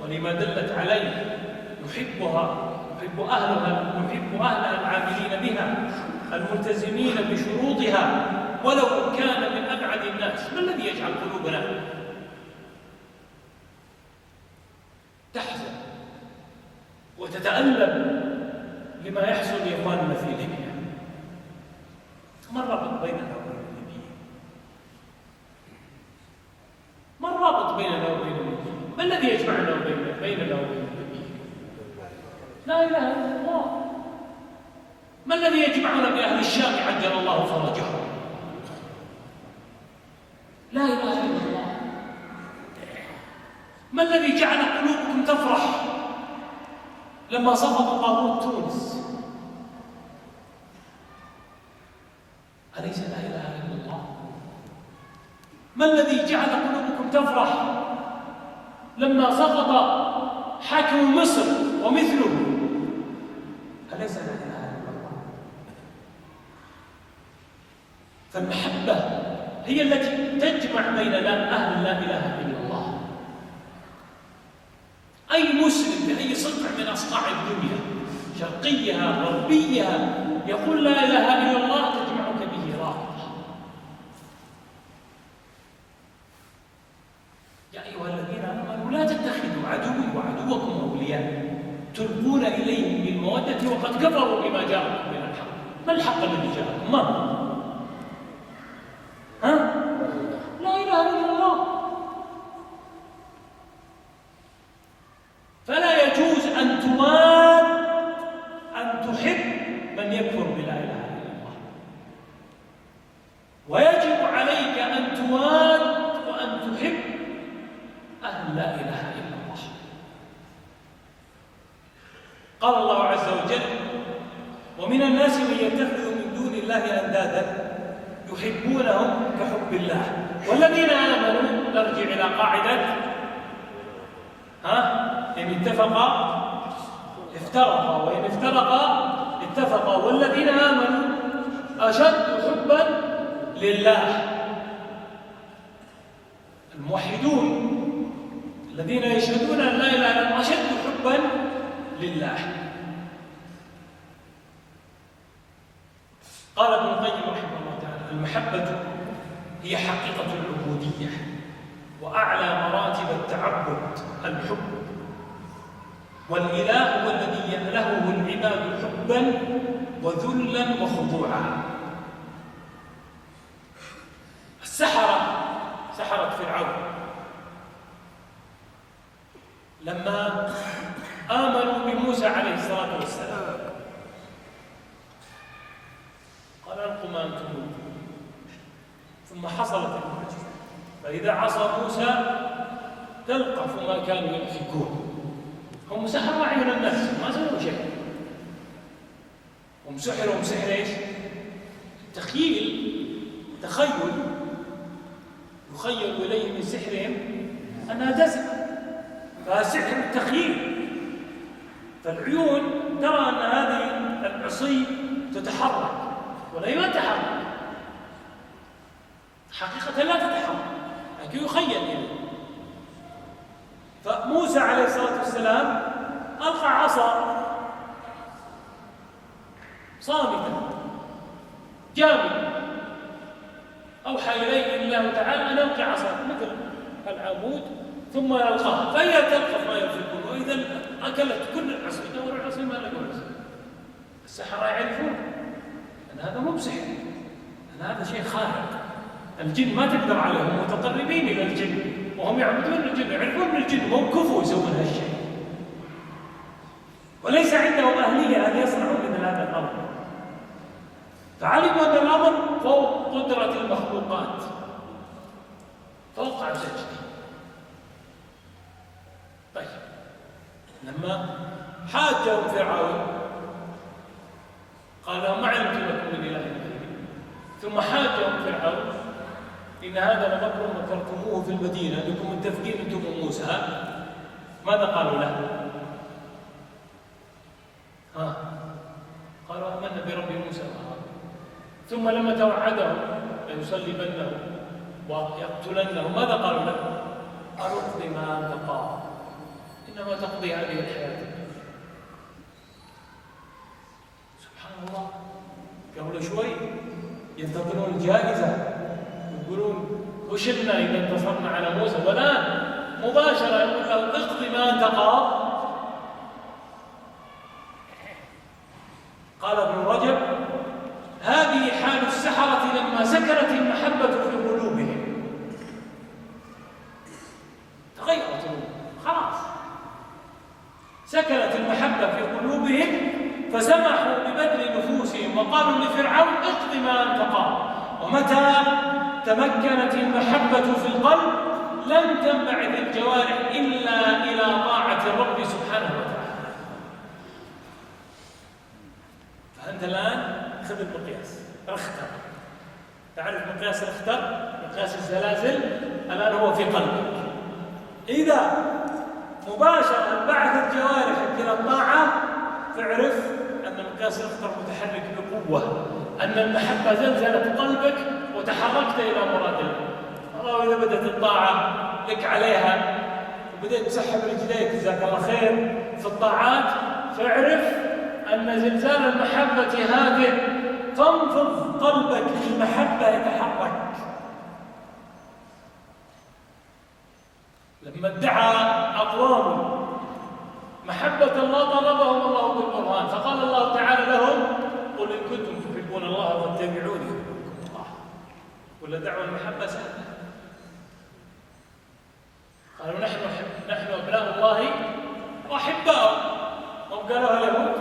ولما دلت عليه. نحبها، نحب أهلها العاملين بها الملتزمين بشروطها ولو كان من أبعد الناس. ما الذي يجعل قلوبنا تحزن وتتألم لما يحصل لإخواننا في ليبيا؟ ما الرابط بيننا وبين الليبيين؟ ما الرابط بيننا وبين الليبيين؟ ما الذي يجمعنا بيننا وبين الليبيين؟ لا إله إلا الله. ما الذي يجمعنا بأهل الشام عجل الله فرجهم؟ لا إله إلا الله. ما الذي جعل قلوبكم تفرح لما سقط طاغوت تونس؟ أليس لا إله إلا الله؟ ما الذي جعل قلوبكم تفرح لما سقط حاكم مصر ومثله؟ أليس لا إله إلا الله؟ فالمحبة هي التي تجمع بيننا أهل لا إله إلا الله. أي مسلم في أي صقع من أصقاع الدنيا، شرقيها غربيها، يقول لا إله إلا الله، تجمعك به رابطة. يا أيها الذين آمنوا لا تتخذوا عدوي وعدوكم أولياء تلقون إليهم بالمودة وقد كفروا بما جاءكم من الحق. ما الحق الذي جاءكم؟ ما هو؟ لا إله إلا الله. فلا يجوز أن تواد أن تحب من يكفر بلا إله إلا الله، ويجب عليك أن تواد وأن تحب أهل لا إله إلا الله. قال الله عز وجل: ومن الناس من يتخذ من دون الله أندادا يحبونهم كحب الله والذين آمنوا. نرجع إلى قاعدة إن اتفقا افترقا وإن افترقا اتفقا، والذين آمنوا أشد حبا لله. الموحدون الذين يشهدون أن لا إله إلا الله أشد حبا لله. قال ابن القيم رحمه الله تعالى: المحبة هي حقيقة العبودية وأعلى مراتب التعبد الحب، والإله هو الذي يألهه العباد حبا وذلا وخضوعا. سحرة فرعون لما آمنوا بموسى عليه الصلاة والسلام قال: ألقوا ما أنتم ملقون. ثم حصلت المعجزة، فإذا عصى موسى تلقف ما كانوا يؤفكون. هم سحروا أعين الناس، ما سووا شيء. هم سحروا سحر ايش؟ تخيل يخيل إليه من سحرهم أنها تسعى، فسحر التخيل. فالعيون ترى أن هذه العصي تتحرك ولا تتحرك، حقيقة لا تتحرك، لكن يخيل إليه. فموسى عليه الصلاة والسلام ألقى عصا صامتا جامدا، أوحى إليه الله تعالى أن ألقى عصا مثل العمود ثم يلقاها، فهي تلقف ما ينفقون. وإذا أكلت كل العصي دور العصي ما لقوا العصي. السحرة يعرفون أن هذا مو بسحر، أن هذا شيء خارق. الجن ما تقدر عليهم، متقربين إلى الجن وهم يعبدون الجن، يعرفون من الجن، هم كفوا يسوون هالشيء، وليس عندهم أهلية أن يصنعوا مثل هذا الأمر. فعلموا أن الأمر فوق قدرة المخلوقات، فوقع سجدي. طيب، لما حاجهم فرعون قال: ما علمت لكم من إله غيري ثم حاجهم فرعون إن هذا لمكر مكرتموه في المدينة أنكم متفقين أنتم وموسى. ماذا قالوا له؟ قالوا آمنا برب موسى وهارون. ثم لما توعدهم ليصلبنه ويقتلنه ماذا قالوا له؟ قالوا اقضي ما أنت قاض إنما تقضي هذه الحياة. سبحان الله. قبل شوي ينتظرون الجائزة يقولون وشلنا إذا انتصرنا على موسى، والآن مباشرة يقول له اقضي ما أنت قاض. قال ابن رجب هذه حال السحرة لما سكنت المحبة في قلوبهم. تغيرت خلاص، سكنت المحبة في قلوبهم فسمحوا ببذل نفوسهم وقالوا لفرعون اقض ما أنت قاض. ومتى تمكنت المحبة في القلب لن تنبعث الجوارح إلا إلى طاعة الرب سبحانه وتعالى. فأنت الآن خذ المقياس رختر. تعرف مقياس رختر؟ مقياس الزلازل الآن هو في قلبك. إذا مباشرة بعثت جوارحك إلى الطاعة فاعرف أن مقياس رختر متحرك بقوة، أن المحبة زلزلت قلبك وتحركت إلى مراد الله. الله إذا بدأت الطاعة لك عليها وبدأت تسحب رجليك جزاك الله خير في الطاعات، فاعرف أن زلزال المحبة هذه تنفض قلبك بالمحبة يتحرك. لما ادعى أقوام محبة الله طلبهم الله بالقرآن، فقال الله تعالى لهم قل إن كنتم تحبون الله فاتبعوني يحببكم الله. ولا دعوة المحبة سهلة. قالوا نحن أبناء الله وأحباؤه. وقالوها اليهود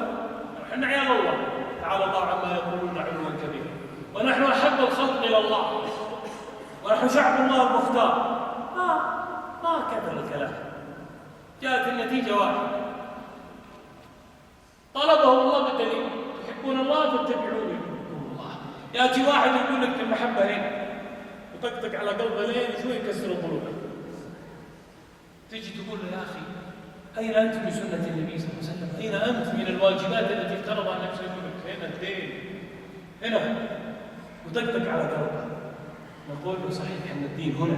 نحن عيال الله تعالى الله عما يقولون علوا كبيرا ونحن أحب الخلق إلى الله ونحن شعب الله المختار. ما كثر الكلام، جاءت النتيجة واحدة طلبه الله بالدليل تحبون الله فاتبعوني يحببكم الله. يأتي واحد يقول لك المحبة هنا وطقطق على قلبه لين شوي يكسر قلوبه، تجي تقول له يا أخي أين أنت من سنة النبي صلى الله عليه وسلم؟ أين أنت من الواجبات التي افترضها النبي صلى الله عليه وسلم؟ هنا الدين هنا، وطقطق على قلبه. نقول له صحيح أن الدين هنا،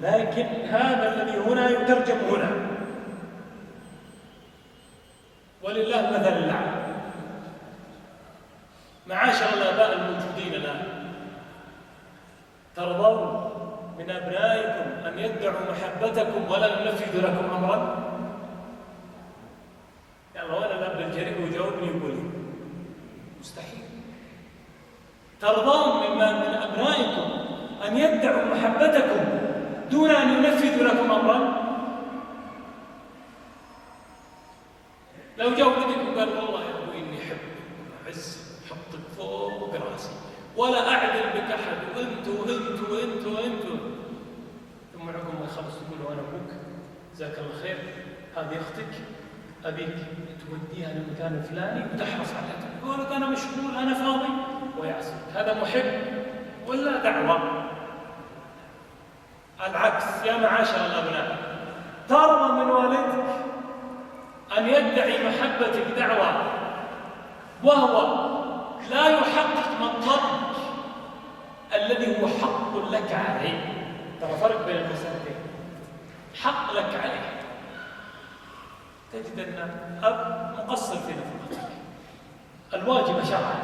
لكن هذا الذي هنا يترجم هنا. ولله المثل الأعلى. معاشر الآباء الموجودين الآن، ترضون من أبنائكم أن يدعوا محبتكم ولا ينفذوا لكم أمرا؟ يلا وأنا الأب الجريء ويجاوبني يقول لي مستحيل. ترضون من أبنائكم أن يدعوا محبتكم دون أن ينفذوا لكم أمرا؟ لو جاء ولدك وقال والله يا أبوي إني أحبك وأعز أحطك فوق راسي ولا أعدل بك أحد وأنتوا ثم عقب ما يخلص تقول له أنا أبوك جزاك الله خير، هذه أختك أبيك توديها للمكان الفلاني وتحرص عليها، يقول لك أنا مشغول أنا فاضي ويعصيك. هذا محب ولا دعوة؟ العكس يا معاشر الأبناء، ترضى من والدك أن يدعي محبتك دعوة وهو لا يحقق مطلبك الذي هو حق لك عليه. ترى فرق بين المسألتين، حق لك عليه. تجد أن أب مقصر في نفقتك الواجب شرعا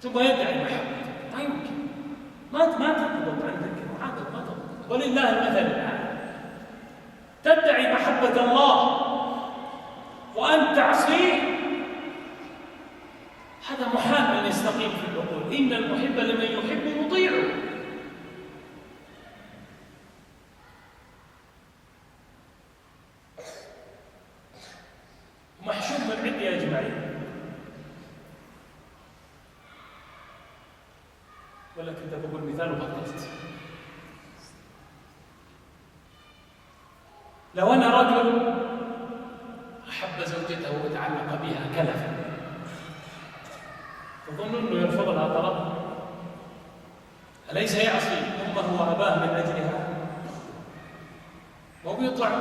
ثم يدعي محبتك، ما يمكن، ما تضبط عندك المعادلة، ما تضبط. ولله المثل الأعلى. تدعي محبة الله وأن تعصيه، هذا محال أن يستقيم في العقول. إن المحب لمن يحب يطيعه. محشوب من عندي يا أجمعين، ولا كنت بقول مثال وبطلت. لو أنا رجل أحب زوجته وتعلق بها كلفا، تظن أنه يرفض لها طلب؟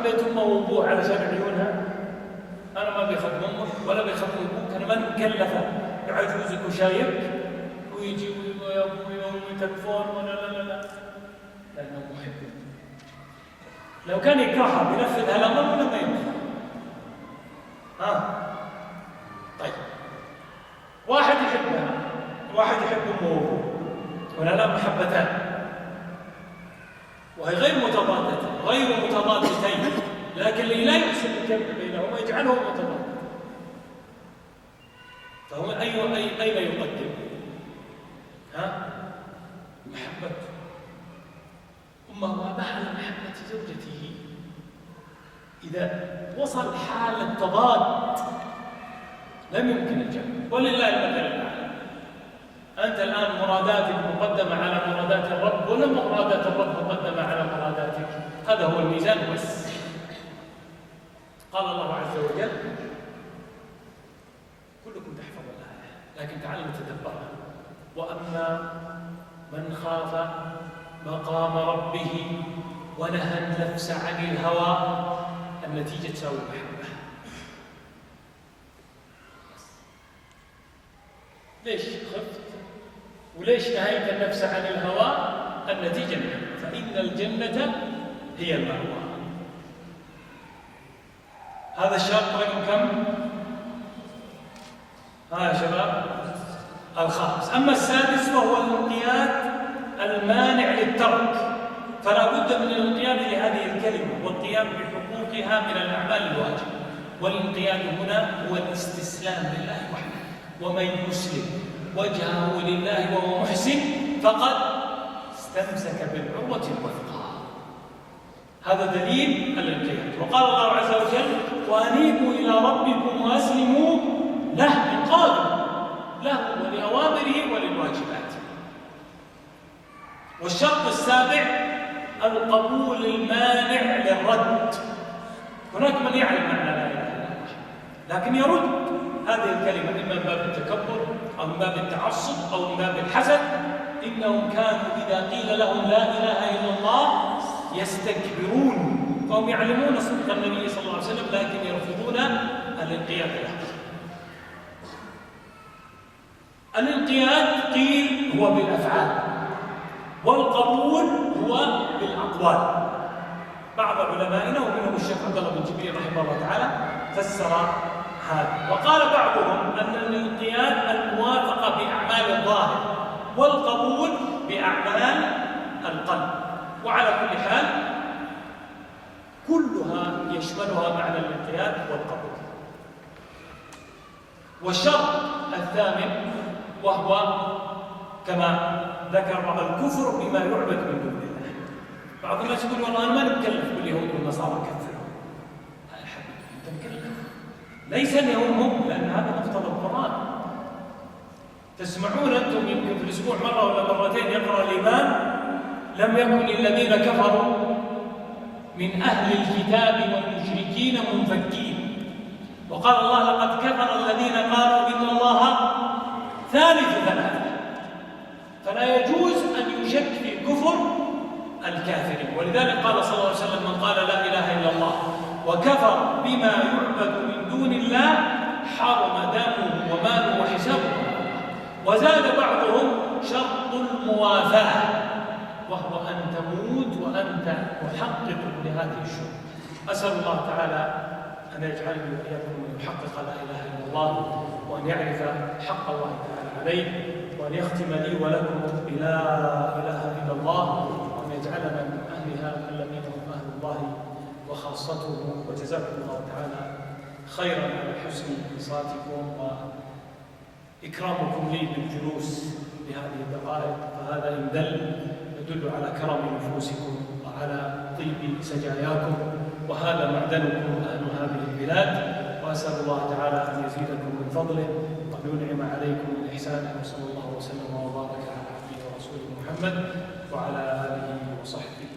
حبيت أمه وأبوه علشان عيونها؟ أنا ما بيخدم أمك ولا بيخدم أبوك، أنا ما مكلفة بعجوزك وشايبك ويجي ويا أبوي وأمي تكفون ولا لا لأنه محب. لو كان يكرهها بينفذ هالأمر ولا ما ينفذ؟ طيب، واحد يحبها، واحد يحب أمه وأبوه، ولا لا محبتان، وهي غير متضادتين، لكن اللي لا يحسن الجمع بينهما يجعلهم متضادتين. فهو أين يقدم؟ محبة أمه وأباه على محبة زوجته. إذا وصل حال التضاد لم يمكن الجمع، ولله المثل الأعلى. أنت الآن مراداتك مقدمة على مرادات الرب، ولا مرادات الرب مقدمة على مراداتك؟ هذا هو الميزان بس. قال الله عز وجل: كلكم تحفظ الآية لكن تعالوا نتدبرها. وأما من خاف مقام ربه ونهى النفس عن الهوى، النتيجة تساوي المحبة. ليش خفت؟ وليش نهيت النفس عن الهوى؟ النتيجة المحبة. فإن الجنة هي المأوى. هذا الشرط رقم كم؟ يا شباب، الخامس. أما السادس فهو الانقياد المانع للترك، فلا بد من الانقياد لهذه الكلمة والقيام بحقوقها من الأعمال الواجبة. والانقياد هنا هو الاستسلام لله وحده، ومن يسلم وجهه لله وهو محسن فقد استمسك بالعروة الوثقى. هذا دليل الانقياد. وقال الله عز وجل: وأنيبوا إلى ربكم وأسلموا له، انقادوا له ولأوامره وللواجبات. والشرط السابع القبول المانع للرد. هناك من يعلم معنى لا إله إلا الله لكن يرد هذه الكلمة إما من باب التكبر أو من باب التعصب أو من باب الحسد. إنهم كانوا إذا قيل لهم لا إله إلا الله يستكبرون، فهم يعلمون صدق النبي صلى الله عليه وسلم لكن يرفضون الانقياد له. الانقياد قيل هو بالأفعال، والقبول هو بالأقوال. بعض علمائنا ومنهم الشيخ عبد الله بن جبير رحمه الله تعالى فسر هذا، وقال بعضهم أن الانقياد الموافقة بأعمال الظاهر والقبول بأعمال القلب. وعلى كل حال كلها يشملها معنى الانقياد والقبول. والشرط الثامن وهو كما ذكر بعض الكفر بما يعبد من دون الله. بعض الناس يقول: والله أنا ما نتكلف باليهود والنصارى كفروا. يا حبيبي أنت مكلف، ليس اليهود هم، لأن هذا مقتضى القرآن. تسمعون أنتم يمكن في الأسبوع مرة ولا مرتين يقرأ الإمام: لم يكن الذين كفروا من أهل الكتاب والمشركين منفكين. وقال الله: لقد كفر الذين قالوا إن الله ثالث ثلاثة. فلا يجوز أن يشك في كفر الكافرين. ولذلك قال صلى الله عليه وسلم: من قال لا إله إلا الله وكفر بما يعبد من دون الله حرم دمه وماله وحسابه. وزاد بعضهم: شرط الموافاة، وهو أن تموت وأنت محقق لهذه الشروط. أسأل الله تعالى أن يجعلني وإياكم من يحقق لا إله إلا الله، وأن يعرف حق الله تعالى عليه، وأن يختم لي ولكم بلا إله إلا الله، وأن يجعلنا من أهلها الذين هم أهل الله وخاصته. وجزاكم الله تعالى خيرا على حسن انصاتكم وإكرامكم لي بالجلوس بهذه الدقائق، فهذا إن يدل على كرم نفوسكم وعلى طيب سجاياكم، وهذا معدنكم أهل هذه البلاد. وأسأل الله تعالى أن يزيدكم من فضله وأن ينعم عليكم من إحسانه. وصلى الله وسلم وبارك على عبده ورسوله محمد وعلى آله وصحبه